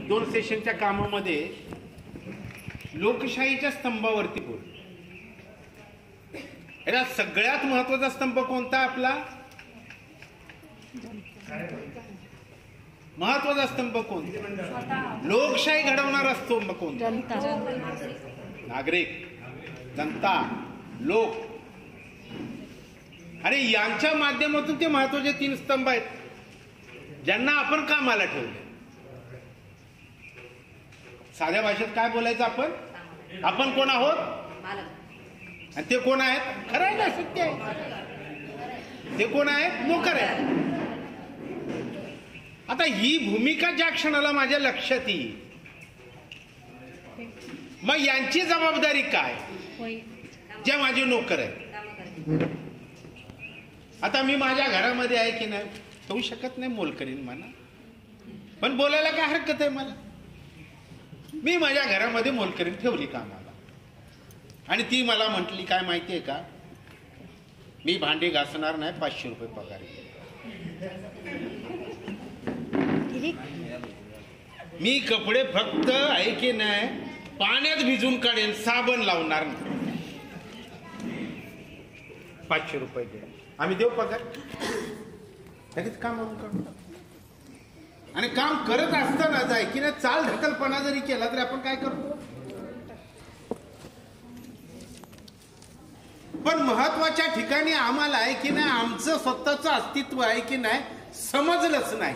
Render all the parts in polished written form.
दोन सेशनच्या कामामध्ये लोकशाहीच्या स्तंभावरती बोल. याला सगळ्यात महत्वाचा स्तंभ कोणता आपला? महत्वाचा स्तंभ कोणता? लोकशाही घडवणारा स्तंभ कोणता? नागरिक, जनता, लोक. अरे यांच्या माध्यमातून ते महत्वाचे तीन स्तंभ आहेत ज्यांना आपण कामाला ठेवले. साध्या भाषेत काय बोलायचं आपण कोण आहोत आणि ते कोण आहेत? खरं आहे ना, सत्य आहे. ते कोण आहेत? नोकर आहेत. आता ही भूमिका ज्या क्षणाला माझ्या लक्षात येईल, मग यांची जबाबदारी काय जे माझे नोकर आहेत. आता मी माझ्या घरामध्ये आहे की नाही होऊ शकत नाही, मोल करीन मला, पण बोलायला काय हरकत आहे मला. मी माझ्या घरामध्ये मोलकरीण ठेवली कामाला आणि ती मला म्हटली काय माहितीये का, मी भांडी घासणार नाही, 500 रुपये पगार. मी कपडे फक्त आहे की नाही पाण्यात भिजून काढेन, साबण लावणार नाही, 500 रुपये दे. आम्ही देऊ पगार. लगेच काम काढतो. आणि काम करत असताना जाय की नाही चाल ढकलपणा जरी केला तरी आपण काय करतो. पण महत्वाच्या ठिकाणी आम्हाला आहे की नाही आमचं स्वतःचं अस्तित्व आहे की नाही समजलंच नाही.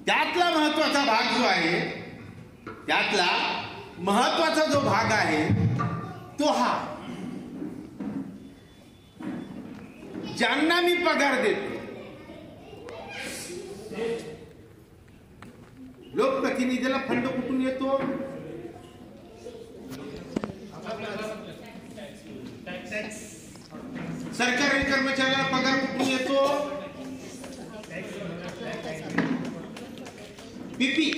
त्यातला महत्वाचा भाग जो आहे, त्यातला महत्वाचा जो भाग आहे तो हा, ज्यांना मी पगार देतो. लोकप्रतिनिधीला फंड कुठून येतो? सरकारी कर्मचाऱ्याला पगार कुठून येतो? पीपी,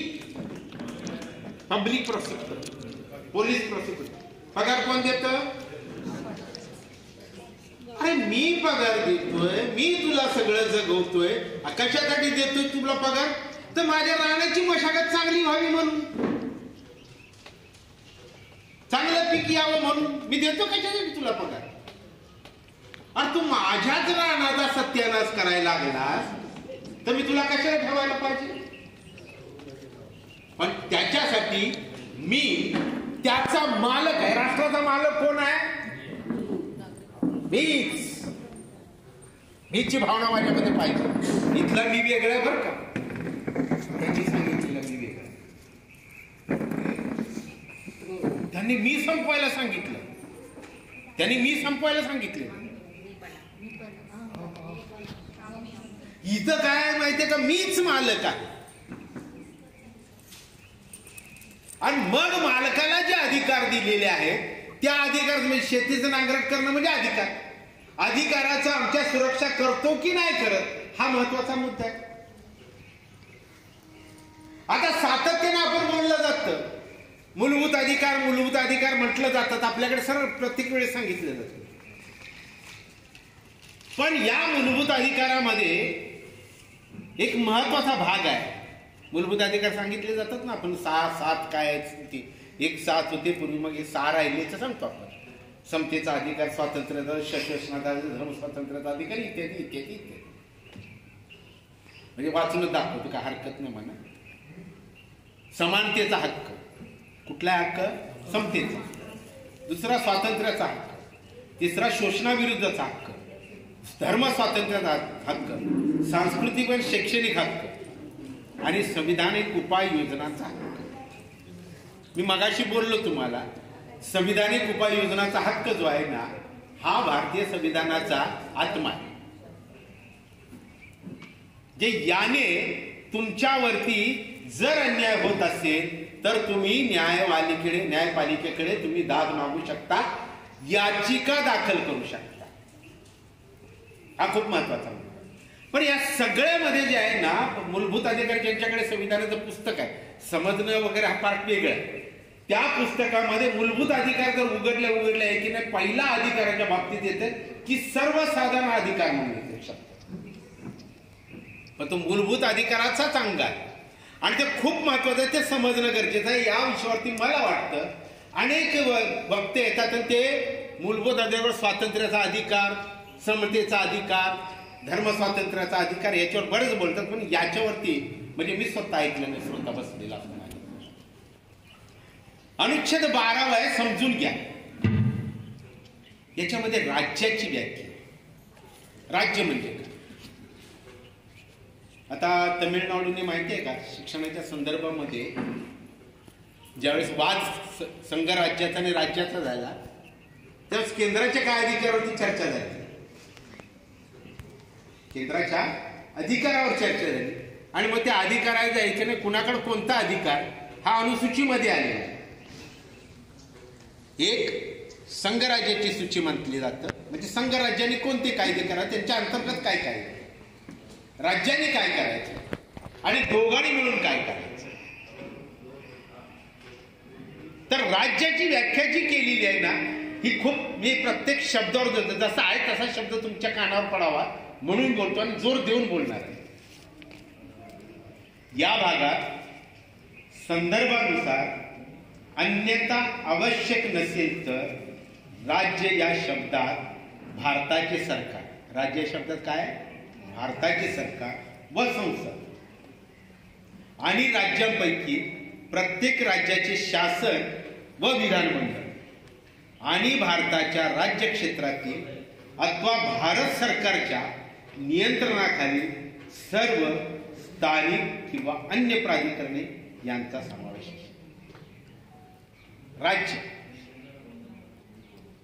पब्लिक प्रोसिक्युटर, पोलीस प्रोसिक्युटर. पगार कोण देतं? अरे मी पगार देतोय, मी तुला सगळं जगवतोय. कशासाठी देतोय तुला पगार? तर माझ्या राहण्याची मशागत चांगली व्हावी म्हणून, चांगलं पीक यावं म्हणून मी देतो. कशासाठी तुला पगार? अरे तू माझ्याच राहण्याचा सत्यानाश करायला लागलास तर मी तुला कशाला ठेवायला पाहिजे? पण त्याच्यासाठी मी त्याचा मालक आहे. राष्ट्राचा मालक कोण आहे? मीच. मीची भावना माझ्यामध्ये पाहिजे. इथला मी वेगळा बरं का, त्यांनी सांगितलेलं मी वेगळं. त्यांनी मी संपवायला सांगितलं, त्यांनी मी संपवायला सांगितलं. इथं काय माहितीये का, मीच मालक आहे. आणि मग मालकाला जे अधिकार दिलेले आहेत त्या अधिकार, म्हणजे शेतीचं नांगरट करणं म्हणजे अधिकार. अधिकाराचं आमच्या सुरक्षा करतो की नाही करत हा महत्वाचा मुद्दा आहे. आता सातत्याने आपण बोललं जातं मूलभूत अधिकार, मूलभूत अधिकार म्हटलं जातात आपल्याकडे, सरळ प्रत्येक वेळेस सांगितलं जातं. पण या मूलभूत अधिकारामध्ये एक महत्वाचा भाग आहे. मूलभूत अधिकार सांगितले जातात ना, आपण 6 काय आहेत, एक 7 होते पूर्वी, मग हे 6 राहिलेच सांगतो आपण. समतेचा अधिकार, स्वातंत्र्याचा, शस्त्राचा, धर्म स्वातंत्र्याचा अधिकार, इत्यादी इत्यादी इत्यादी. म्हणजे वाचूनच दाखवतो, काय हरकत नाही म्हणा. समानतेचा हक्क. कुठला हक्क? समतेचा. दुसरा स्वातंत्र्याचा हक्क. तिसरा शोषणाविरुद्धचा हक्क. धर्म स्वातंत्र्याचा हक्क. सांस्कृतिक व शैक्षणिक हक्क आणि संविधानिक उपाययोजनाचा हक्क. मी मगाशी बोललो तुम्हाला, संविधानिक उपाययोजनाचा हक्क जो आहे ना, हा भारतीय संविधानाचा आत्मा आहे. जे याने तुमच्यावरती जर अन्याय होत असेल तर तुम्ही न्यायपालिकेकडे तुम्ही दाद मागू शकता, याचिका दाखल करू शकता. हा खूप महत्वाचा मुद्दा. पण या सगळ्यामध्ये जे आहे ना, मूलभूत अधिकार ज्यांच्याकडे संविधानाचं पुस्तक आहे, समजणं वगैरे हा पार्ट वेगळा आहे. त्या पुस्तकामध्ये मूलभूत अधिकार जर उघडले आहे की नाही, पहिला अधिकाराच्या बाबतीत येते की सर्वसाधारण अधिकार म्हणून येते शब्द. पण तो मूलभूत अधिकाराचाच अंग आहे आणि ते खूप महत्वाचं आहे, ते समजणं गरजेचं आहे. या विषयावरती मला वाटतं अनेक वक्ते येतात आणि ते मूलभूत अधिकार, स्वातंत्र्याचा अधिकार, समतेचा अधिकार, धर्म स्वातंत्र्याचा अधिकार याच्यावर बरेच बोलतात, पण याच्यावरती म्हणजे मी स्वतः ऐकलं नाही, स्वतः बसलेला असतो. अनुच्छेद 12 समजून घ्या. याच्यामध्ये राज्याची व्याख्या, राज्य म्हणजे काय. आता तमिळनाडूने माहिती आहे का, शिक्षणाच्या संदर्भामध्ये ज्यावेळेस वाद संघराज्याचा आणि राज्याचा झाला त्यावेळेस केंद्राच्या काय अधिकारावरती चर्चा झाली, केंद्राच्या अधिकारावर चर्चा झाली आणि मग त्या अधिकाराच्या याच्याने कुणाकडे कोणता अधिकार हा अनुसूचीमध्ये आलेला आहे. एक संघराज्याची सूची म्हटली जातं, म्हणजे संघराज्याने कोणते कायदे करा, त्यांच्या अंतर्गत काय काय, राज्याने काय करायचं आणि दोघांनी मिळून काय करायचं. तर राज्याची व्याख्या जी केलेली आहे ना, ही खूप, मी प्रत्येक शब्दावर देतो, जसा आहे तसा शब्द तुमच्या कानावर पडावा म्हणून बोलतो आणि जोर देऊन बोलणार आहे. या भागात संदर्भानुसार अन्यथा आवश्यक नसेल तर राज्य या शब्दात भारताचे सरकार, राज्य या शब्दात काय, भारताचे सरकार व संसद आणि राज्यांपैकी प्रत्येक राज्याचे शासन व विधानमंडळ आणि भारताच्या राज्य क्षेत्रातील अथवा भारत सरकारच्या नियंत्रणाखालील सर्व स्थानिक किंवा अन्य प्राधिकरणे यांचा समावेश आहे. राज्य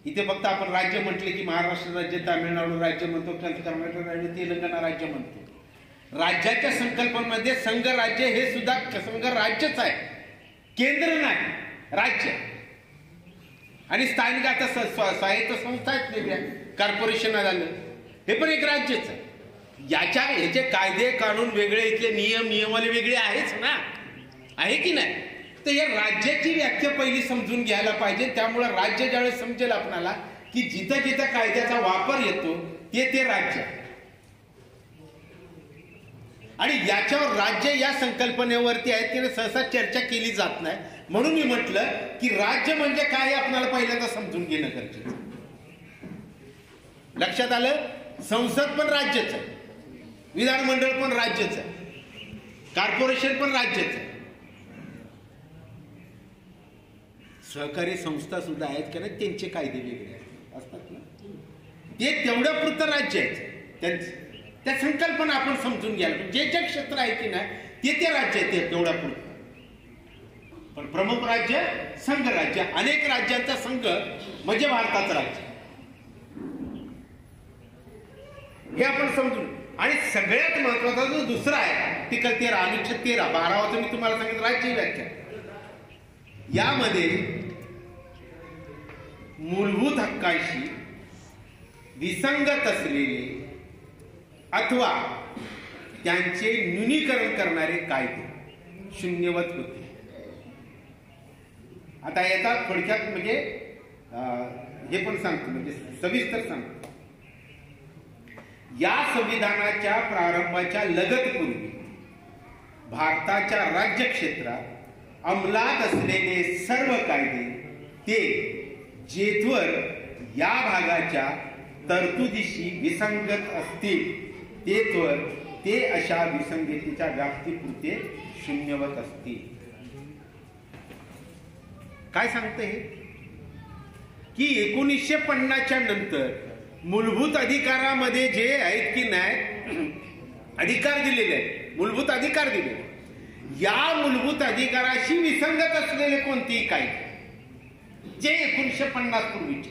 इथे फक्त आपण राज्य म्हटले की महाराष्ट्र राज्य, तामिळनाडू राज्य म्हणतो, कर्नाटक राज्य, तेलंगणा राज्य म्हणतो. राज्याच्या संकल्पनेमध्ये संघ राज्य हे सुद्धा संघ राज्यच आहे, केंद्र नाही, राज्य. आणि स्थानिक आता स्वायत्त संस्था आहेत वेगळ्या, कॉर्पोरेशन झालं, हे पण एक राज्यच आहे. याचे कायदे कानून वेगळे, इथले नियमावली वेगळे आहेच ना, आहे की नाही. तर या राज्याची व्याख्या पहिली समजून घ्यायला पाहिजे. त्यामुळे राज्य ज्यावेळेस समजेल आपल्याला की जिथं जिथं कायद्याचा वापर येतो ते राज्य. आणि याच्यावर राज्य या संकल्पनेवरती आहेत की सहसा चर्चा केली जात नाही, म्हणून मी म्हटलं की राज्य म्हणजे काय आपल्याला पहिल्यांदा समजून घेणं गरजेचं. लक्षात आलं, संसद पण राज्यच आहे, विधानमंडळ पण राज्यच आहे, कॉर्पोरेशन पण राज्यच आहे, सहकारी संस्था सुद्धा आहेत की नाही, त्यांचे कायदे वेगळे असतात ना, ते तेवढ्या पुरतं राज्य आहेत. त्या संकल्पना आपण समजून घ्यायला, जे जे क्षेत्र आहे की नाही ते राज्य आहे, ते तेवढ्या पुरतं. पण प्रमुख राज्य संघ राज्य, अनेक राज्यांचा संघ म्हणजे भारताचं राज्य, हे आपण समजून. आणि सगळ्यात महत्वाचा जो दुसरा आहे टिकल 13, अनुच्छेद 13, 12 मी तुम्हाला सांगितलं, राज्य व्याख्या. यामध्ये मूलभूत हक्कांशी विसंगत असलेले अथवा त्यांचे न्यूनीकरण करणारे कायदे शून्यवत होते. आता याचा थोडक्यात म्हणजे हे पण सांगतो, म्हणजे सविस्तर सांगतो. या संविधानाच्या प्रारंभाच्या लगतपूर्वी भारताच्या राज्य क्षेत्रात अंमलात असलेले सर्व कायदे ते जेथवर या भागाच्या तरतुदीशी विसंगत असतील तेथवर ते अशा विसंगतीच्या व्याप्तीपुरते शून्यवत असतील. काय सांगते हे की 1950च्या नंतर मूलभूत अधिकारामध्ये जे आहेत की नाही अधिकार दिलेले आहेत, मूलभूत अधिकार दिलेले, या मूलभूत अधिकाराशी विसंगत असलेले कोणतेही कायदे जे 1950 पूर्वीचे,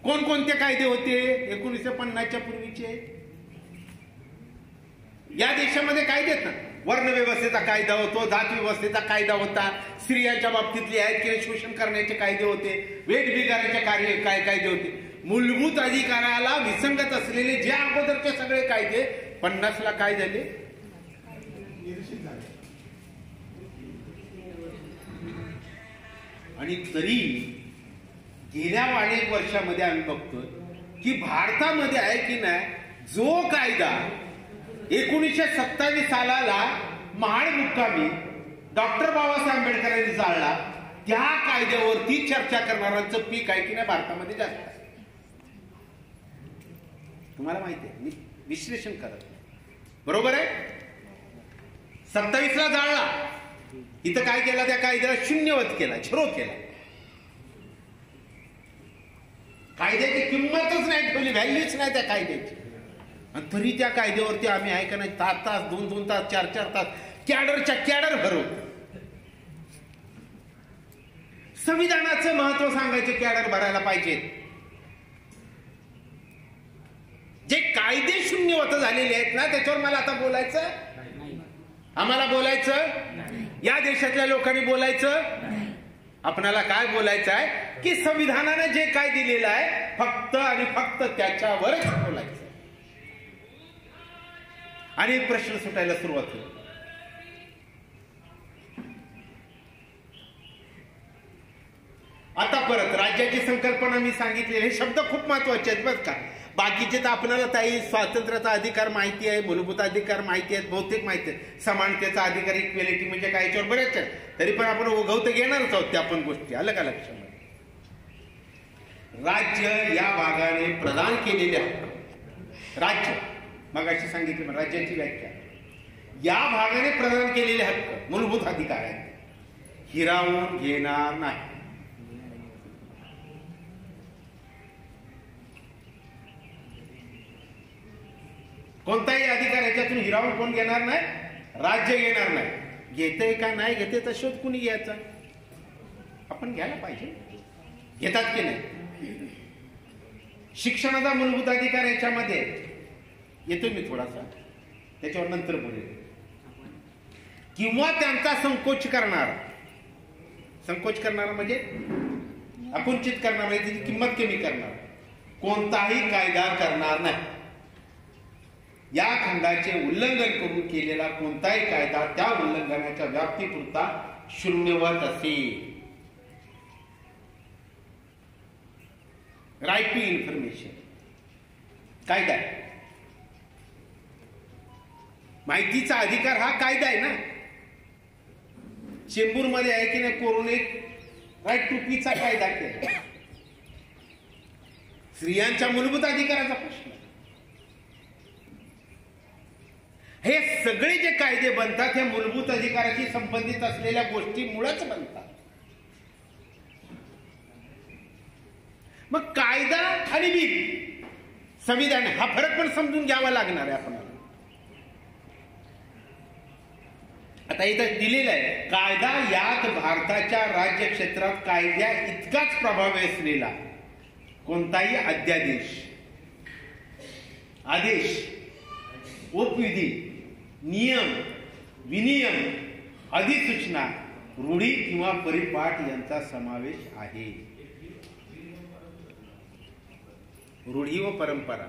कोणकोणते कायदे होते 1950च्या पूर्वीचे या देशामध्ये? कायदे आहेत ना, वर्ण व्यवस्थेचा कायदा होतो, जात व्यवस्थेचा कायदा होता, स्त्रियांच्या बाबतीतले आहेत की शोषण करण्याचे कायदे होते, वेठबिगारीचे कायदे होते. मूलभूत अधिकाराला विसंगत असलेले जे अगोदरचे सगळे कायदे 50ला काय झाले, आणि तरी गेल्या अनेक वर्षामध्ये आम्ही बघतोय की भारतामध्ये आहे की नाही जो कायदा 1927 सालाला महाड मुक्कामी डॉक्टर बाबासाहेब आंबेडकरांनी जाळला, त्या कायद्यावरती चर्चा करणाऱ्यांचं पीक आहे की नाही भारतामध्ये जास्त आहे. तुम्हाला माहिती आहे, मी विश्लेषण करत नाही. बरोबर आहे. 27 ला जाळला, इथं काय केलं, त्या कायद्याला शून्यवत केला, झिरो केला. कायद्याची किंमतच नाही ठेवली, व्हॅल्यूच नाही त्या कायद्याची. आणि तरी त्या कायद्यावरती आम्ही आहे का नाही तास तास, 2-2 तास, 4-4 तास कॅडरच्या कॅडर भरवतो. संविधानाचं महत्व सांगायचे कॅडर भरायला पाहिजे. जे कायदे शून्यवत झालेले आहेत ना, त्याच्यावर मला आता बोलायचं, आम्हाला बोलायचं, या देशातल्या लोकांनी बोलायचं. आपणाला काय बोलायचं आहे की संविधानाने जे काय दिलेलं आहे फक्त आणि फक्त त्याच्यावरच बोलायचं. आणि प्रश्न सुटायला सुरुवात होईल. आता परत राज्याची संकल्पना मी सांगितले, हे शब्द खूप महत्वाचे आहेत बरं का. बाकीचे तर आपल्याला ताई स्वातंत्र्याचा अधिकार माहिती आहे, मूलभूत अधिकार माहिती आहेत, बहुतेक माहिती आहे, समानतेचा अधिकार, इक्वेलिटी म्हणजे काय, याच्यावर बरेच आहेत. तरी पण आपण उगवत घेणारच आहोत त्या पण गोष्टी. आलं का लक्षामध्ये. राज्य या भागाने प्रदान केलेल्या, राज्य मगाशी सांगितलं राज्याची व्याख्या, या भागाने प्रदान केलेले हक्क मूलभूत अधिकार आहेत, हिरावून घेणार नाही. कोणताही अधिकार याच्यातून हिरावून कोण घेणार नाही, राज्य घेणार नाही. घेते का नाही घेते तर शोध कुणी घ्यायचा, आपण घ्यायला पाहिजे. घेतात की नाही. शिक्षणाचा मूलभूत अधिकार याच्यामध्ये येतोय मी थोडासा, त्याच्यावर नंतर बोलेल. किंवा त्यांचा संकोच करणार, संकोच करणार म्हणजे अकुंचित करणार, म्हणजे त्याची किंमत कमी करणार, कोणताही कायदा करणार नाही. या खंडाचे उल्लंघन करून केलेला कोणताही कायदा त्या उल्लंघनाच्या व्याप्तीपुरता शून्यवत असेल. राईट टू इन्फॉर्मेशन कायदा आहे, माहितीचा अधिकार हा कायदा आहे ना. चेंबूरमध्ये आहे की नाही, कोरोने राईट टू पीचा कायदा केला. स्त्रियांच्या मूलभूत अधिकाराचा प्रश्न. हे सगळे जे कायदे बनतात हे मूलभूत अधिकाराशी संबंधित असलेल्या गोष्टीमुळेच बनतात. मग कायदा आणि बिल, संविधान, हा फरक पण समजून घ्यावा लागणार आहे आपल्याला. आता इथं दिलेलं आहे, कायदा यात भारताच्या राज्य क्षेत्रात कायद्या इतकाच प्रभावी असलेला कोणताही अध्यादेश, आदेश, उपविधी, नियम, विनियम, अधिसूचना, रूढी किंवा परिपाठ यांचा समावेश आहे. रूढी व परंपरा.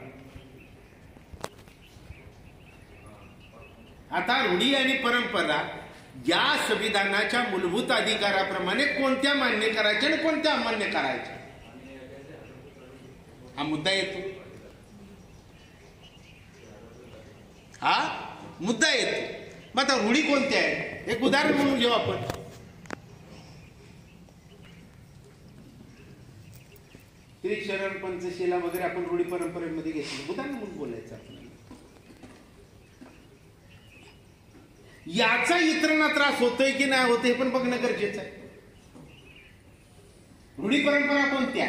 आता रूढी आणि परंपरा या संविधानाच्या मूलभूत अधिकाराप्रमाणे कोणत्या मान्य करायच्या आणि कोणत्या अमान्य करायच्या, हा मुद्दा येतो. हा मुद्दा येतो. मग आता रूढी कोणत्या आहेत, एक उदाहरण म्हणून घेऊ आपण. त्रिशरण, पंचशिला वगैरे आपण रूढी परंपरेमध्ये घेतलं, उदाहरण म्हणून बोलायचं आपल्याला. याचा इतरांना त्रास होतोय की नाही होतोय हे पण बघणं गरजेचं आहे. रूढी परंपरा कोणत्या,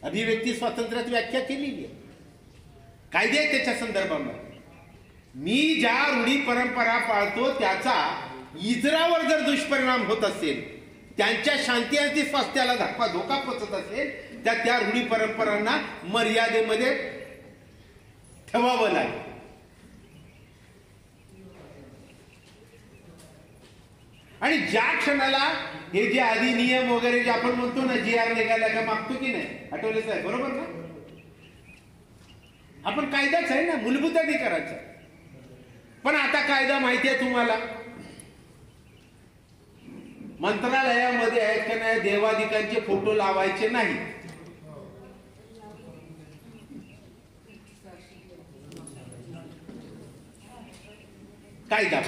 अभिव्यक्ती स्वातंत्र्यात व्याख्या केलेली आहे, कायदे आहेत त्याच्या संदर्भामध्ये. मी ज्या रूढी परंपरा पाळतो त्याचा इतरावर जर दुष्परिणाम होत असेल, त्यांच्या शांती आणि स्वास्थ्याला धोका पोचत असेल, तर त्या रूढी परंपरांना मर्यादेमध्ये ठेवावं लागेल. आणि ज्या क्षणाला हे जे अधिनियम वगैरे जे आपण म्हणतो ना, जी आर निघाला का मागतो की नाही, आठवले साहेब, बरोबर ना, आपण कायदाच आहे ना, मूलभूत अधिकाराचा. पण आता कायदा माहिती आहे तुम्हाला, मंत्रालयामध्ये आहेत का नाही, देवाधिकांचे फोटो लावायचे नाही. कायदा.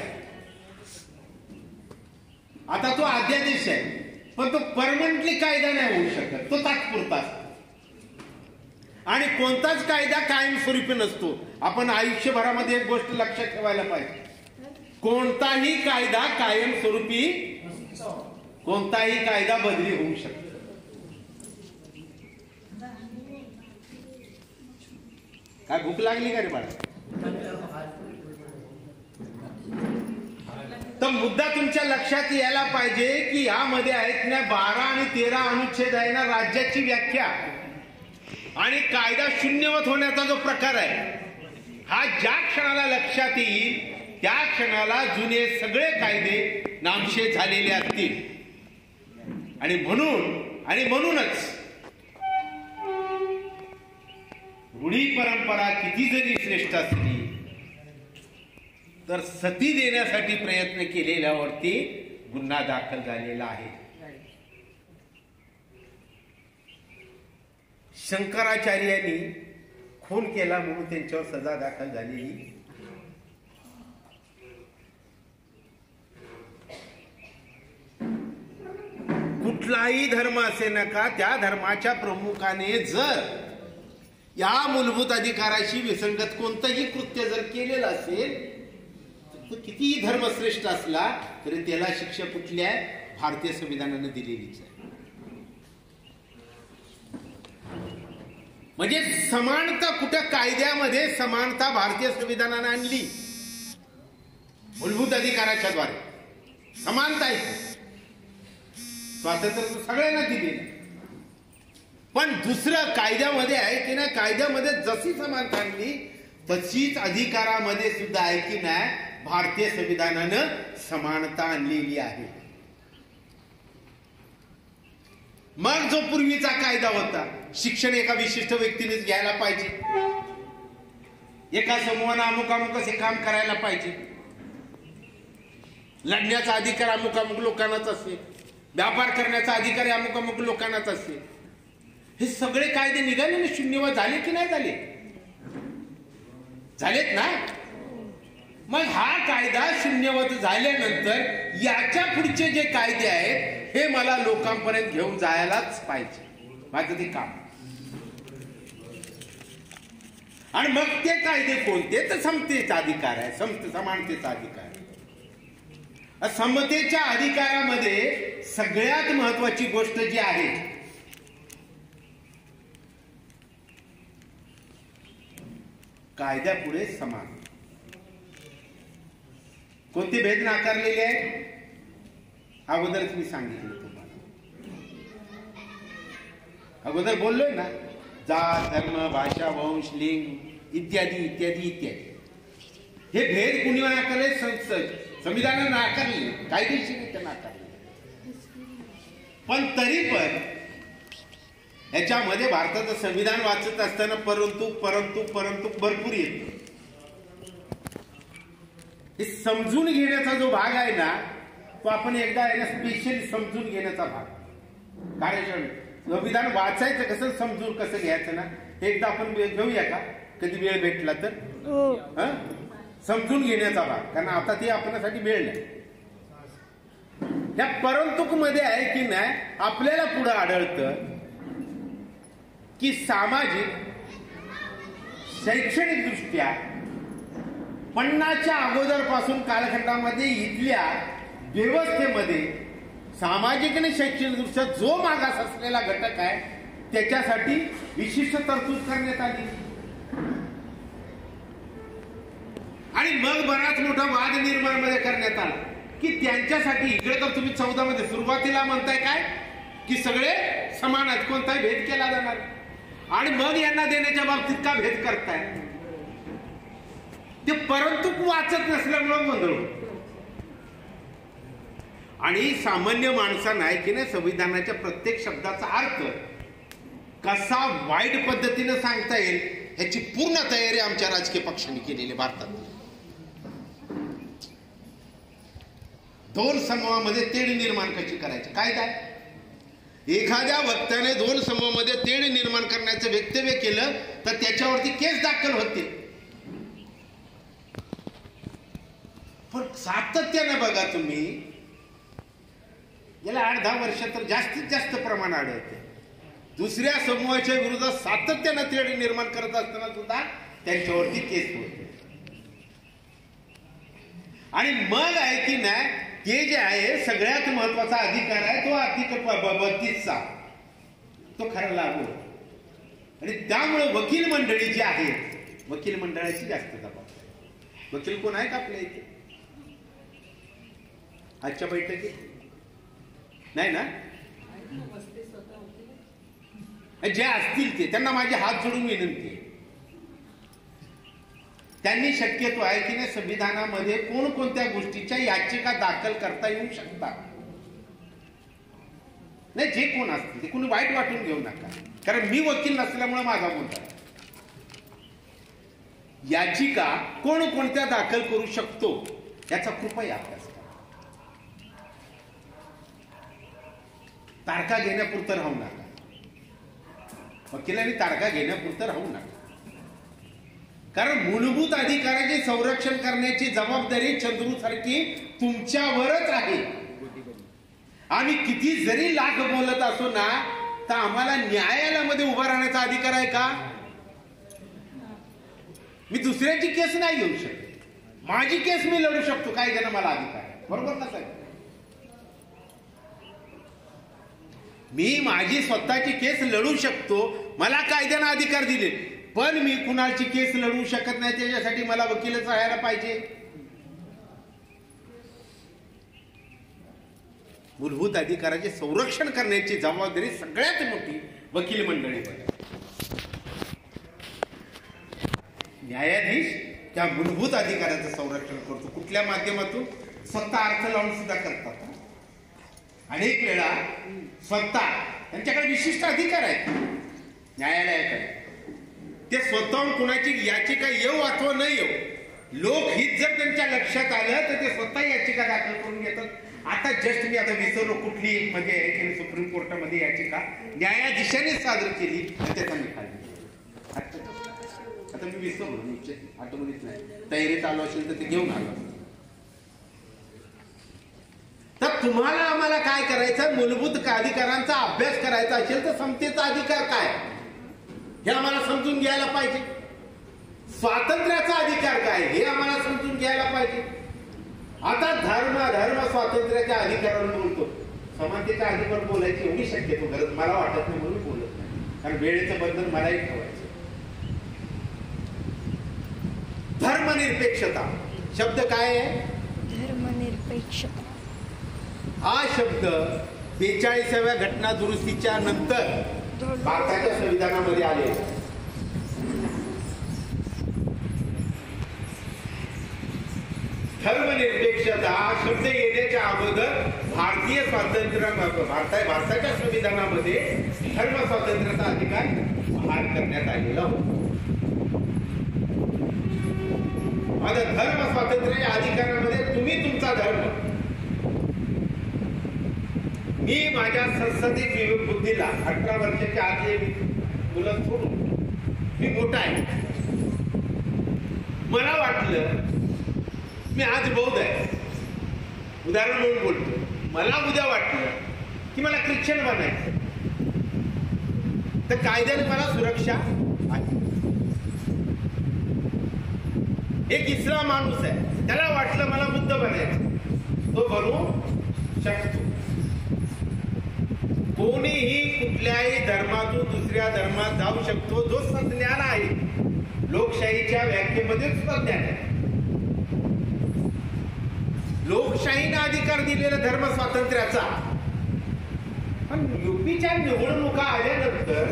आता तो अध्यादेश आहे, पण तो परमनंटली कायदा नाही होऊ शकत, तो तात्पुरता असतो. आणि कोणताच कायदा कायमस्वरूपी नसतो. आपण आयुष्यभरामध्ये एक गोष्ट लक्षात ठेवायला पाहिजे, कोणताही कायदा कायमस्वरूपी, कोणताही कायदा बदली होऊ शकतो. काय भूक लागली का रे बाळा? तर मुद्दा तुमच्या लक्षात यायला पाहिजे की यामध्ये आहेत ना 12 आणि 13 अनुच्छेद आहे ना राज्याची व्याख्या आणि कायदा शून्यवत होण्याचा जो प्रकार आहे, हा ज्या क्षणाला लक्षात येईल त्या क्षणाला जुने सगळे कायदे नामशेष झालेले असतील. आणि म्हणूनच रूढी परंपरा किती जरी श्रेष्ठ असली तर सती देण्यासाठी प्रयत्न केलेल्यावरती गुन्हा दाखल झालेला आहे. शंकराचार्यांनी खून केला म्हणून त्यांच्यावर सजा दाखल झालेली. कुठलाही धर्म असे नका, त्या धर्माच्या प्रमुखाने जर या मूलभूत अधिकाराशी विसंगत कोणतंही कृत्य जर केलेलं असेल, तर कितीही धर्मश्रेष्ठ असला तरी त्याला शिक्षा कुठल्या भारतीय संविधानाने दिलेलीच आहे. म्हणजे समानता कुठं कायद्यामध्ये समानता भारतीय संविधानाने आणली, मूलभूत अधिकाराच्या द्वारे समानता आहे. स्वातंत्र्य सगळ्यांना दिले, पण दुसरं कायद्यामध्ये आहे की नाही, कायद्यामध्ये जशी समानता आणली तशीच अधिकारामध्ये सुद्धा आहे की नाही भारतीय संविधानानं समानता आणलेली आहे. मग जो पूर्वीचा कायदा होता, शिक्षण एका विशिष्ट व्यक्तीनेच घ्यायला पाहिजे, एका समूहानं अमुक अमुक असे काम करायला पाहिजे, लढण्याचा अधिकार अमुक अमुक लोकांनाच असेल, व्यापार करण्याचा अधिकार अमुक अमुक लोकांनाच असेल, हे सगळे कायदे निघाले ना, शून्यवत झाले की नाही झाले? झालेत ना. मग हा कायदा शून्यवत झाल्यानंतर याच्या पुढचे जे कायदे आहेत हे मला लोकांपर्यंत घेऊन जायलाच पाहिजे, माझं ते काम. आणि मग ते कायदे कोणते? तर समतेचा अधिकार आहे, समानतेचा अधिकार आहे. समतेच्या अधिकारामध्ये सगळ्यात महत्वाची गोष्ट जी आहे, कायद्यापुढे समान. कोणते भेद नाकारलेले आहे अगोदरच मी सांगितलं तुम्हाला. अगोदर बोललोय ना, जात धर्म भाषा वंश लिंग इत्यादी इत्यादी इत्यादी. हे भेद कुणी नाकारले? संविधानाने नाकारले, कायदेशीर नाकारले. पण तरी पण याच्यामध्ये भारताचं संविधान वाचत असताना परंतु परंतु परंतु भरपूर येतो. हे समजून घेण्याचा जो भाग आहे ना, तो आपण एकदा आहे ना स्पेशली समजून घेण्याचा भाग. कारण संविधान वाचायचं कसं, समजून कसं घ्यायचं ना, हे एकदा आपण घेऊया का कधी वेळ भेटला तर. समजून घेण्याचा भाग, कारण आता ते आपल्यासाठी वेळ नाही. या परंतु मध्ये आहे की नाही, आपल्याला पुढे आढळतं की सामाजिक शैक्षणिक दृष्ट्या 50च्या अगोदरपासून कालखंडामध्ये इथल्या व्यवस्थेमध्ये सामाजिक आणि शैक्षणिक दृष्ट्या जो मागास असलेला घटक आहे त्याच्यासाठी विशिष्ट तरतूद करण्यात आली. आणि मग बराच मोठा वाद निर्माण मध्ये करण्यात आला की त्यांच्यासाठी, इकडे तर तुम्ही 14 मध्ये सुरुवातीला म्हणताय काय की सगळे समान आहेत, कोणताही भेद केला जाणार, आणि मग यांना देण्याच्या बाबतीत का भेद करताय? ते परंतु वाचत नसल्यामुळे गोंधळ. आणि सामान्य माणसांना आहे की नाही, संविधानाच्या प्रत्येक शब्दाचा अर्थ कसा वाईट पद्धतीने सांगता येईल याची पूर्ण तयारी आमच्या राजकीय पक्षांनी केलेली. भारतात 2 समूहामध्ये तेढ निर्माण कशी करायची, काय काय एखाद्या वक्त्याने 2 समूहामध्ये तेढ निर्माण करण्याचं वक्तव्य केलं तर त्याच्यावरती केस दाखल होते. पण सातत्याने बघा तुम्ही, याला 8-10 वर्ष तर जास्तीत जास्त प्रमाण आढळते. दुसऱ्या समूहाच्या विरोधात सातत्यानं तेढ निर्माण करत असताना सुद्धा त्यांच्यावरती केस होते. आणि मग आहे की नाही, ते जे आहे सगळ्यात महत्वाचा अधिकार आहे तो आर्टिकल 32चा, तो खरा लागू. आणि त्यामुळे वकील मंडळी जी आहेत, वकील मंडळाची जास्त जबाबदारी. वकील कोण आहे का आपल्या इथे आजच्या बैठकीत? नाही ना? जे असतील ते, त्यांना माझे हात जोडून विनंती आहे, त्यांनी शक्यतो आहे की नाही संविधानामध्ये कोणकोणत्या गोष्टीच्या याचिका दाखल करता येऊ शकतात. नाही, जे कोण असतील ते कोणी वाईट वाटून घेऊ नका, कारण मी वकील नसल्यामुळे माझा मुद्दा. याचिका कोणकोणत्या दाखल करू शकतो याचा कृपया अभ्यास करा. तारखा घेण्यापुरतं राहू नका, वकिलांनी तारखा घेण्यापुरतं राहू नका. कारण मूलभूत अधिकाराचे संरक्षण करण्याची जबाबदारी चंद्रू सारखी तुमच्यावरच आहे. आम्ही किती जरी लाख बोलत असो ना, तर आम्हाला न्यायालयामध्ये उभा राहण्याचा अधिकार आहे का? मी दुसऱ्याची केस नाही घेऊ शकत, माझी केस मी लढू शकतो, काही जण मला अधिकार आहे, बरोबर ना साहेब? मी माझी स्वतःची केस लढू शकतो, मला कायद्याने अधिकार दिले. पण मी कुणाची केस लढवू शकत नाही, त्याच्यासाठी मला वकीलच राहायला पाहिजे. मूलभूत अधिकाराचे संरक्षण करण्याची जबाबदारी सगळ्यात मोठी वकील मंडळी. न्यायाधीश त्या मूलभूत अधिकाराचं संरक्षण करतो. कुठल्या माध्यमातून? स्वतः अर्थ लावून सुद्धा करतात. अनेक वेळा स्वतः त्यांच्याकडे विशिष्ट अधिकार आहेत न्यायालयाकडे. ते स्वतःहून कुणाची याचिका येऊ अथवा न येऊ, लोकहित जर त्यांच्या लक्षात आलं तर ते स्वतः याचिका दाखल करून घेतात. आता जस्ट मी आता विसरलो कुठली एक मध्ये आहे की सुप्रीम कोर्टामध्ये याचिका न्यायाधीशाने सादर केली आणि त्याचा निकाल. आता मी विसरलो, आठवणीत नाही, तयारीत आलो असेल तर ते घेऊन आलो. तर तुम्हाला आम्हाला काय करायचं? मूलभूत अधिकारांचा अभ्यास करायचा असेल तर समतेचा अधिकार काय हे आम्हाला समजून घ्यायला पाहिजे. स्वातंत्र्याचा अधिकार काय हे आम्हाला समजून घ्यायला पाहिजे. आता धर्म स्वातंत्र्याच्या अधिकारावर बोलतो, समानतेच्या अधिकार बोलायची एवढी शक्यतो गरज मला वाटत नाही, म्हणून बोलत नाही, कारण वेळेचं बंधन मलाही ठेवायचं. धर्मनिरपेक्षता शब्द काय आहे? धर्मनिरपेक्षता हा शब्द 42व्या घटना दुरुस्तीच्या नंतर भारताच्या संविधानामध्ये आले. धर्मनिरपेक्षता हा शब्द येण्याच्या अगोदर भारतीय भारताच्या संविधानामध्ये धर्म स्वातंत्र्याचा अधिकार बहाल करण्यात आलेला होता. आता धर्म स्वातंत्र्याच्या अधिकारामध्ये तुम्ही तुमचा धर्म, मी माझ्या संसदिक विवेक बुद्धीला 18 वर्षाच्या आधी मुलं सोडून मी मोठा आहे, मला वाटलं मी आज बौद्ध आहे, उदाहरण म्हणून बोलतो, मला उद्या वाटलं की मला ख्रिश्चन बनायचं, तर कायद्याने मला सुरक्षा आहे. एक इस्लाम माणूस आहे, त्याला वाटलं मला बुद्ध बनायचं, तो बनू शकतो. कोणीही कुठल्याही धर्मातून दुसऱ्या धर्मात जाऊ शकतो, जो संज्ञान आहे. लोकशाहीच्या व्याख्येमध्ये संज्ञान आहे. लोकशाहीने अधिकार दिलेला धर्म स्वातंत्र्याचा. पण युपीच्या निवडणुका आल्यानंतर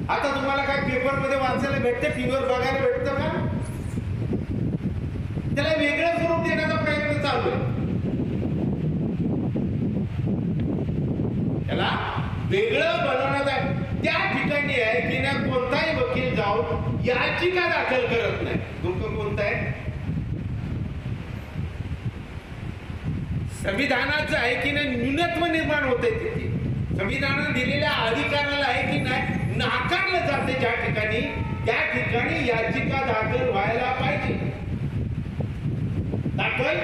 आता तुम्हाला काय पेपरमध्ये वाचायला भेटतं, टीव्हीवर बघायला भेटतं का? त्याला वेगळं स्वरूप देण्याचा प्रयत्न चालू आहे. त्याला वेगळं बनवण्याचा त्या ठिकाणी आहे की ना, कोणताही वकील जाऊन याचिका दाखल करत नाही. धोका कोणता आहे? संविधानाचं आहे की नाही, न्यूनत्व निर्माण होते तिथे. संविधानाने दिलेल्या अधिकाराला आहे की नाही नाकारलं जाते ज्या ठिकाणी, त्या ठिकाणी याचिका दाखल व्हायला पाहिजे. दाखल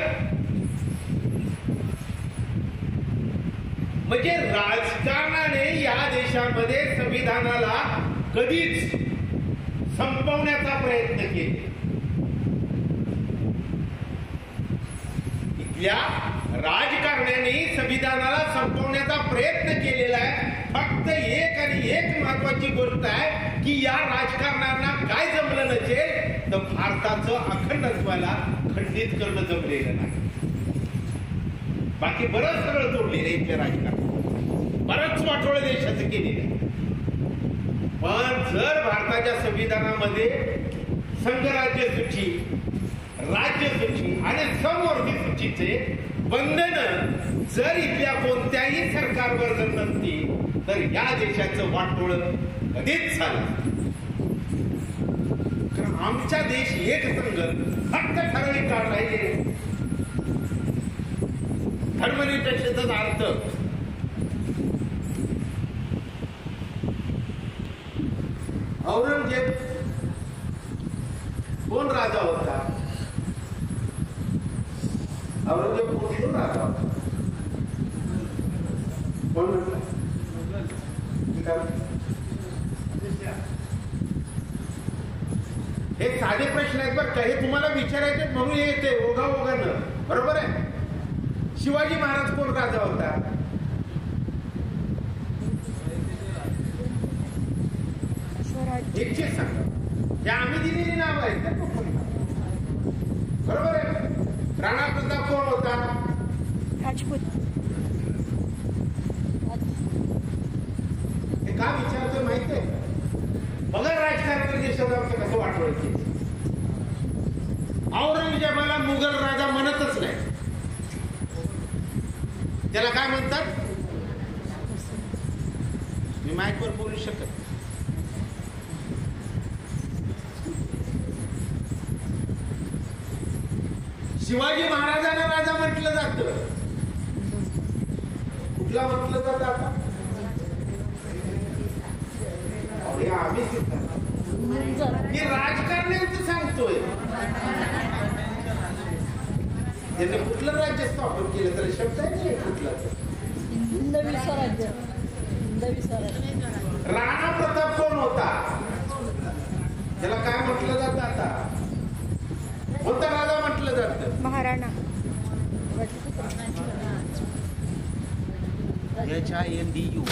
म्हणजे राजकारणाने या देशामध्ये संविधानाला कधीच संपवण्याचा प्रयत्न केला. इथल्या राजकारण्याने संविधानाला संपवण्याचा प्रयत्न केलेला आहे. फक्त एक आणि एक महत्वाची गोष्ट आहे की या राजकारणाला काय जमलं नसेल तर भारताचं अखंडत्वाला खंडित करणं जमलेलं नाही. बाकी बरंच सगळं तोडलेलं आहे इथल्या राजकारण, बरंच वाटोळं देशाचं केलेलं आहे. पण जर भारताच्या संविधानामध्ये संघराज्य सूची, राज्य सूची आणि समवर्ती सूचीचे बंधन जर इथल्या कोणत्याही सरकारवर जर नसतील तर या देशाचं वाटोळ कधीच झालं. कारण आमचा देश एक संघ फक्त ठराविक काळ राहिले. धर्मनिरपेक्षतेचा अर्थ औरंगजेब कोण राजा होता? औरंगजेब कोण राजा होता? कोण म्हटलं? हे साधे प्रश्न आहेत बरं का, हे तुम्हाला विचारायचे म्हणून येते ओघाओघानं. बरोबर आहे. शिवाजी महाराज कोण राजा होता? एकशे सांगा. या आम्ही दिलेली नाव आहेत ना. बरोबर आहे. राणा प्रताप कोण होता? राजपूत. हे का विचारतोय माहिती आहे? बघा राजकारणाच्या देशात आमचं कसं वाटवळ केलं. औरंगजेबाला मुघल राजा म्हणतच नाही. त्याला काय म्हणतात? मी माईकवर बोलू शकत. शिवाजी महाराजांना राजा म्हटलं जातं. कुठला म्हटलं जातं आता? आम्ही राजकारण्यांचं सांगतोय. त्यांनी कुठलं राज्य स्थापन केलं तर शब्द आहे कुठला? राणा प्रताप कोण होता? त्याला काय म्हटलं जातं आता? कोणता राजा म्हटलं जातं? महाराणा. HINDU.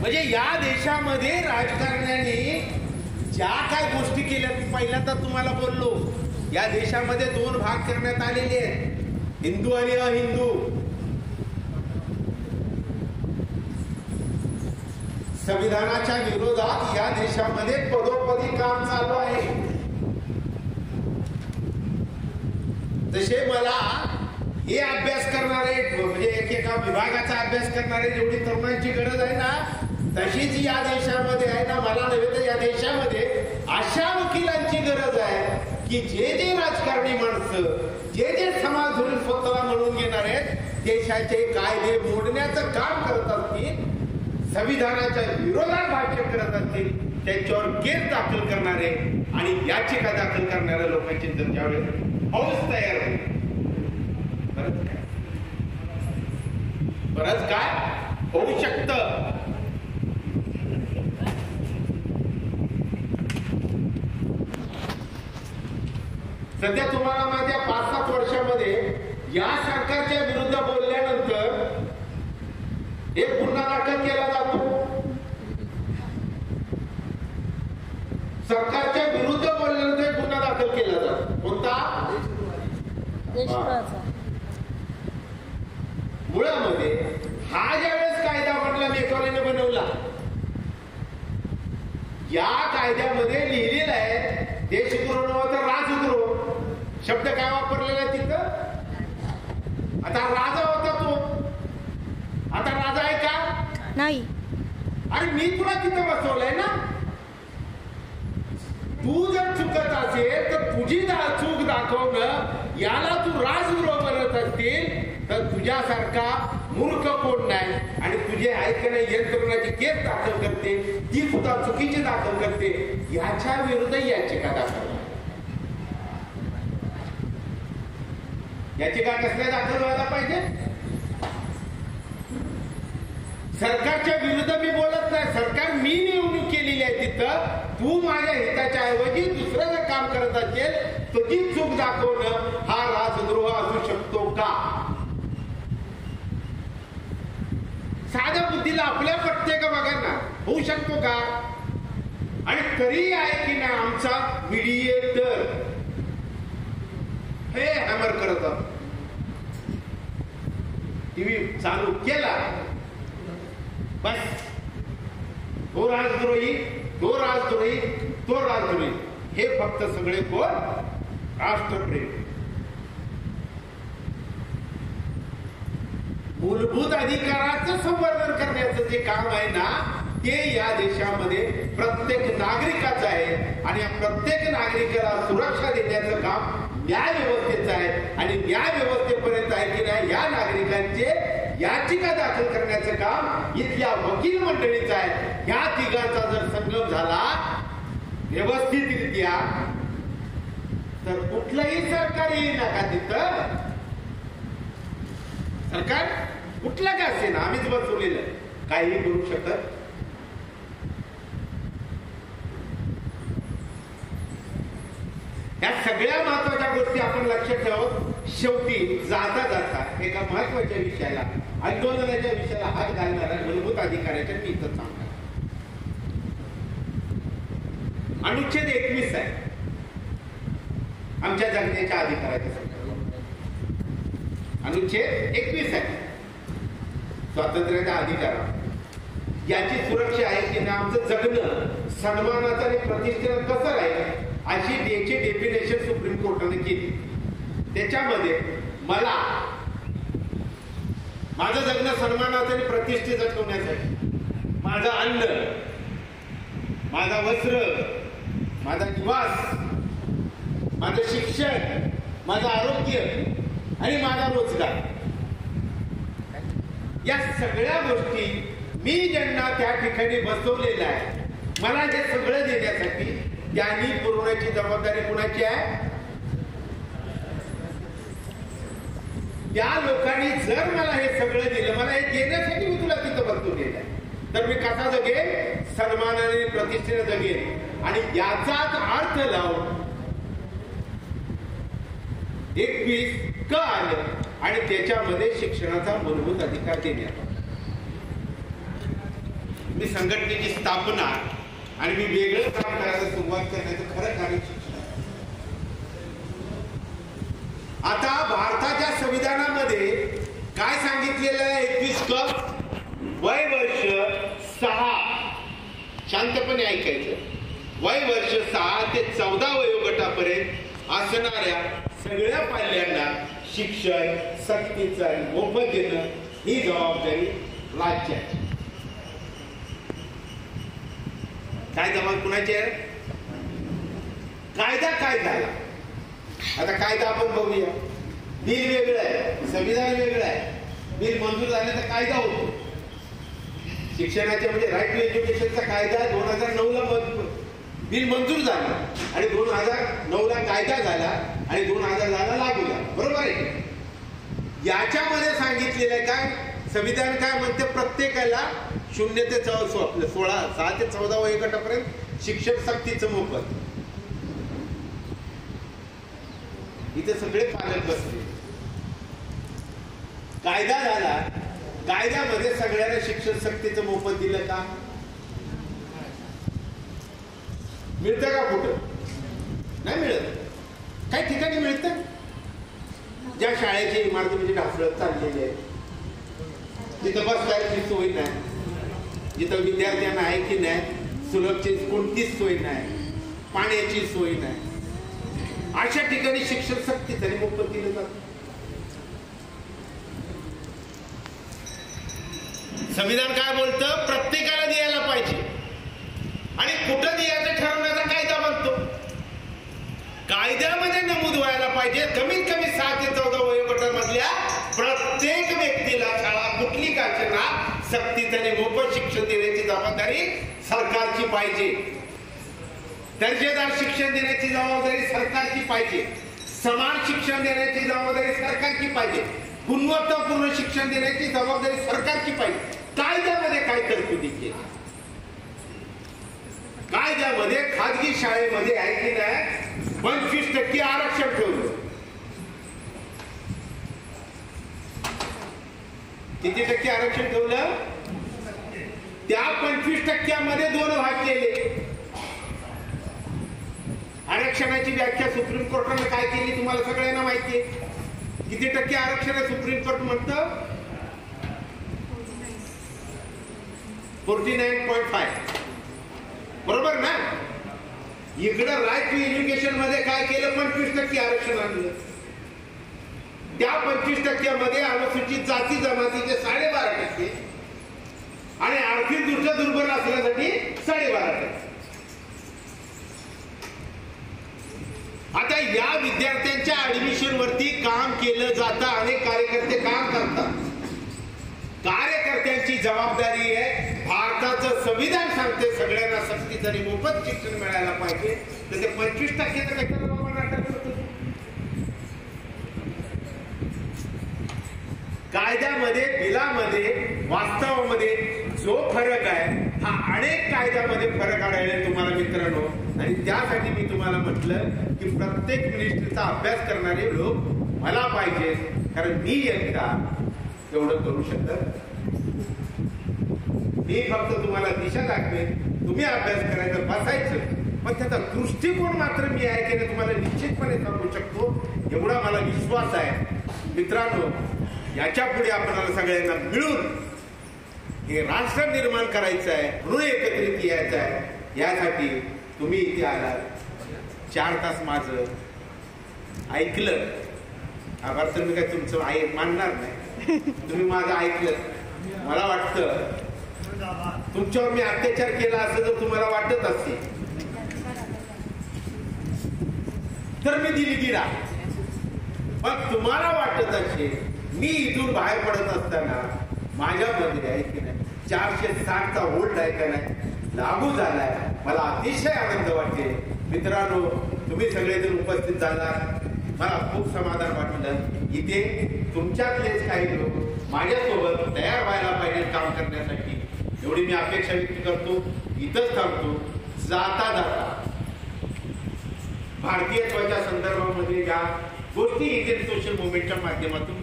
म्हणजे या देशामध्ये राजकारण्याने ज्या काय गोष्टी केल्या, पहिल्यांदा तुम्हाला बोललो, या देशामध्ये दोन भाग करण्यात आलेले आहेत, हिंदू आणि अहिंदू. संविधानाच्या विरोधात या देशामध्ये पदोपदी काम चालू आहे. तसे मला हे अभ्यास करणारे म्हणजे एकेका विभागाचा अभ्यास करणारे जेवढी तरुणांची गरज आहे ना, तशीच या देशामध्ये आहे ना. मला नव्हे तर या देशामध्ये अशा वकिलांची गरज आहे की जे राजकारणी माणसं, जे समाज धरून स्वतःला म्हणून घेणार आहेत, देशाचे कायदे मोडण्याचं काम करत असतील, संविधानाच्या विरोधात भाष्य करत असतील, त्यांच्यावर केस दाखल करणारे आणि याचिका दाखल करणाऱ्या लोकांची जर ज्यावेळेस फौज तयार होईल, बरंच काय होऊ शकतं. सध्या तुम्हाला माझ्या 5-7 वर्षामध्ये या सरकारच्या विरुद्ध बोलल्यानंतर एक गुन्हा दाखल केला जातो. सरकारच्या विरुद्ध बोलल्यानंतर एक गुन्हा दाखल केला जातो. कोणता? मुळामध्ये हा ज्यावेळेस कायदा म्हटला मेघवालेने बनवला, या कायद्यामध्ये लिहिलेलं आहे देशद्रोह नव्हे तर राजद्रोह. शब्द काय वापरलेला आहे तिथं? आता राजा होता तो, आता राजा आहे का? नाही. अरे मी तुला तिथं बसवलंय ना. तू जर चुकत असेल तर तुझी चूक दाखवणं याला तू राजद्रोह बनत असतील तर तुझ्यासारखा मूर्ख कोण नाही आणि तुझे ऐकण्या यंत्रणाची केस दाखल करते ती सुद्धा चुकीची दाखल करते याच्या विरुद्ध याचिका दाखल याचिका कसल्या दाखल व्हायला पाहिजे सरकारच्या विरुद्ध मी बोलत नाही सरकार मी निवडणूक केलेली आहे तिथं तू माझ्या हिताच्या ऐवजी दुसरं जर काम करत असेल तर ती चूक दाखवणं हा राजद्रोह असू शकतो का साध्या बुद्धीला आपल्या पटते का बघा ना होऊ शकतो का आणि तरी आहे की नाही आमचा मीडिएटर हे हॅमर करत टीव्ही चालू केला बस तो राजद्रोही तो राजद्रोही तो राजद्रोही हे फक्त सगळे कोण राष्ट्रप्रेम मूलभूत अधिकाराचं संवर्धन करण्याचं जे काम आहे ना ते या देशामध्ये प्रत्येक नागरिकाचं आहे आणि या प्रत्येक नागरिकाला सुरक्षा देण्याचं काम न्याय व्यवस्थेचं आहे आणि न्याय व्यवस्थेपर्यंत आहे की नाही या नागरिकांचे याचिका दाखल करण्याचं काम इथल्या वकील मंडळीचं आहे या तिघांचा जर संगम झाला व्यवस्थितरित्या तर कुठलंही सरकार येईल ना का तिथं सरकार कुठलं का असेल आम्हीच बसवलेलं काही करू शकत या सगळ्या महत्वाच्या गोष्टी आपण लक्षात ठेवत शेवटी जाता जाता एका महत्वाच्या विषयाला आंदोलनाच्या विषयाला हात घालणाऱ्या मूलभूत अधिकाऱ्याच्या मी इथं सांगणार अनुच्छेद 21 आहे आमच्या जगण्याच्या अधिकाराच्या अनुच्छेद 21 आहे स्वातंत्र्याचा अधिकार याची सुरक्षा आहे की आमचं जगणं सन्मानाचं आणि प्रतिष्ठेनं कसं राहील अशी याची डेफिनेशन सुप्रीम कोर्टाने केली त्याच्यामध्ये मला माझं जगणं सन्मानाचं आणि प्रतिष्ठेचं ठेवण्यासाठी माझं अन्न माझा वस्त्र माझा निवास माझं शिक्षण माझं आरोग्य आणि माझा रोजगार या सगळ्या गोष्टी मी ज्यांना त्या ठिकाणी बसवलेल्या आहे मला हे सगळं देण्यासाठी त्यांनी पुरवण्याची जबाबदारी कुणाची आहे त्या लोकांनी जर मला हे सगळं दिलं मला हे देण्यासाठी मी तुला तिथं बसवलेलं आहे तर मी कसा जगेन सन्मानाने प्रतिष्ठेने जगेन आणि याचाच अर्थ लावून 21 क आलं आणि त्याच्यामध्ये शिक्षणाचा मूलभूत अधिकार देण्यात मी संघटनेची स्थापना आणि मी वेगळं काम करायला सुरुवात करण्याचं खरं कारण शिक्षण आता भारताच्या संविधानामध्ये काय सांगितलेलं आहे 21 क वय वर्ष 6 शांतपणे ऐकायचं वय वर्ष 6 ते 14 वयोगटापर्यंत असणाऱ्या सगळ्या पाल्यांना शिक्षण सक्तीचं आणि मोफत देणं ही जबाबदारी राज्याची काय जबाब कुणाची आहे कायदा काय झाला आता कायदा आपण बघूया बिल वेगळं आहे संविधान वेगळं आहे बिल मंजूर झाल्याचा कायदा होतो शिक्षणाचे म्हणजे राईट टू एज्युकेशनचा कायदा 2009 ला बिल मंजूर झाला आणि 2009 ला कायदा झाला आणि 2010 ला लागू झाला बरोबर आहे याच्यामध्ये सांगितलेलं आहे काय संविधान काय म्हणते प्रत्येकाला 0 ते 6 ते 14 वयोगटापर्यंत शिक्षण सक्तीचं मोफत इथे सगळे पालक बसले कायदा झाला कायद्यामध्ये सगळ्यांना शिक्षण सक्तीचं मोफत दिलं का मिळतं का कुठं नाही मिळत काही ठिकाणी मिळतं ज्या शाळेची इमारतीमध्ये ढासळत चाललेली आहे तिथं बसण्याची सोय नाही जिथं विद्यार्थ्यांना आहे की नाही सुलभची कोणतीच सोय नाही पाण्याची सोय नाही अशा ठिकाणी शिक्षण सक्तीचं मोफत दिलं जातं संविधान काय बोलतं प्रत्येकाला द्यायला पाहिजे आणि कुठं द्यायचं ठरवण्याचा कायदा बनतो कायद्यामध्ये नमूद व्हायला पाहिजे कमीत कमी 6 ते 14 वयोगटामधल्या प्रत्येक व्यक्तीला शाळा जबाबदारी सरकारची पाहिजे. दर्जेदार शिक्षण देण्याची जबाबदारी सरकारची पाहिजे. समान शिक्षण देण्याची जबाबदारी सरकारची पाहिजे. गुणवत्तापूर्ण शिक्षण देण्याची जबाबदारी सरकारची पाहिजे. कायद्यामध्ये काय तरतुदी केली? कायद्यामध्ये खाजगी शाळेमध्ये आहे की नाही 25% आरक्षण ठेवलं. किती टक्के आरक्षण ठेवलं? त्या 25% 2 भाग केले. आरक्षणाची व्याख्या सुप्रीम कोर्टाने काय केली तुम्हाला सगळ्यांना माहिती आहे. किती टक्के आरक्षण आहे सुप्रीम कोर्ट म्हणतं? 49.5. बरोबर ना? इकडं राईट टू एज्युकेशन मध्ये काय केलं? 25% आरक्षण आणलं. त्या 25% अनुसूचित जाती जमातीचे 12.5% आणि आर्थिक दृष्ट्या दुर्बल असण्यासाठी 12.5%. आता या विद्यार्थ्यांच्या ऍडमिशन वरती काम केलं जातं. अनेक कार्यकर्ते काम करतात. कार्यकर्त्यांची जबाबदारी आहे. भारताचं संविधान सांगते सगळ्यांना सक्तीचं आणि मोफत शिक्षण मिळायला पाहिजे. तर ते 25% नाटक करतो. कायद्यामध्ये बिलामध्ये वास्तवामध्ये जो फरक आहे हा अनेक कायद्यामध्ये फरक आढळले तुम्हाला मित्रांनो. आणि त्यासाठी मी तुम्हाला म्हटलं की प्रत्येक मिनिस्ट्रीचा अभ्यास करणारे लोक मला पाहिजे. कारण मी एकटा एवढं करू शकत. मी फक्त तुम्हाला दिशा दाखवेन. तुम्ही अभ्यास करायचा बसायचं. पण त्याचा दृष्टिकोन मात्र मी आहे की तुम्हाला निश्चितपणे सांगू शकतो. एवढा मला विश्वास आहे. मित्रांनो याच्या पुढे आपल्याला सगळ्यांना मिळून हे राष्ट्र निर्माण करायचं आहे. ऋण एकत्रित यायचं आहे. यासाठी तुम्ही इथे आलात. 4 तास माझं ऐकलं. आभार तर मी काय तुमचं मानणार नाही. तुम्ही माझं ऐकलं. मला वाटतं तुमच्यावर मी अत्याचार केला असं जर तुम्हाला वाटत असेल तर मी दिलगिरा. पण तुम्हाला वाटत असेल मी इथून बाहेर पडत असताना माझ्यामध्ये आहे की नाही 460चा व्होल्ट आहे का नाही लागू झालाय. मला अतिशय आनंद वाटेल. मित्रांनो तुम्ही सगळेजण उपस्थित झालात. मला खूप समाधान वाटलं. इथे तुमच्यातलेच काही लोक माझ्यासोबत तयार व्हायला पाहिजे काम करण्यासाठी. एवढी मी अपेक्षा व्यक्त करतो. इथंच थांबतो. जाता जाता भारतीयत्वाच्या संदर्भामध्ये ज्या गोष्टी इंडियन सोशल मुवमेंटच्या माध्यमातून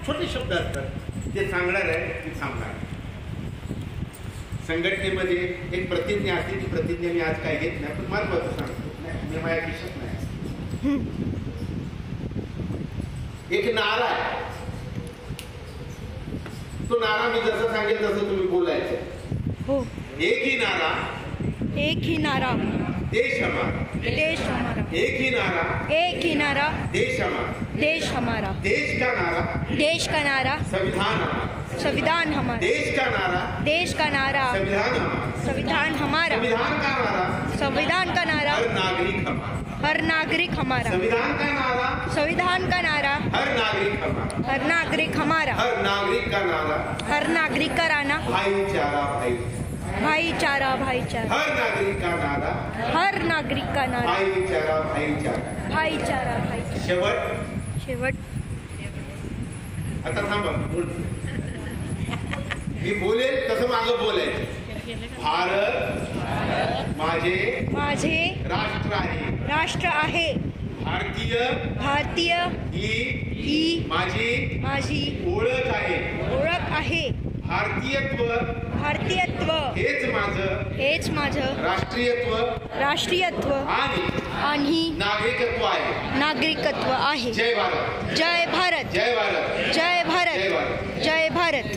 छोटे शब्द असतात ते सांगणार आहे. ते सांगणार संघटनेमध्ये एक प्रतिज्ञा असते. ती प्रतिज्ञा मी आज काय घेत नाही. पण महत्वाचं सांगतो. मी माझ्या खिशात नाही. एक नारा आहे. तो नारा मी जसं सांगेल तसं तुम्ही बोलायचं. हो. एक ही नारा. एक ही नारा. देश हमारा. देश हमारा. एक ही नारा. एक ही नारा. देश हमारा. देश हमारा. देश का नारा. देश का नारा. संविधान हमारा. संविधान हमारा. देश का नारा. देश का नारा. संविधान हमारा. संविधान हमारा. संविधान का नारा. संविधान का नारा. हर नागरिक हमारा. हर नागरिक हमारा. संविधान का नारा. संविधान का नारा. हर नागरिक हमारा. हर नागरिक हमारा. हर नागरिक का नारा. हर नागरिक का राना. भाईचारा भाईचारा भाईचारा. हर नागरिक का नारा. हर नागरिक का नारा. भाईचारा भाईचारा भाईचारा. शेवट आता थांबा. मी बोलेल तसं मागं बोलायचं. भारत माझे राष्ट्र आहे. भारतीय ही माझी ओळख आहे. भारतीयत्व हेच माझं राष्ट्रीयत्व आणि नागरिकत्व आहे. जय भारत. जय भारत. जय भारत. जय भारत. जय भारत.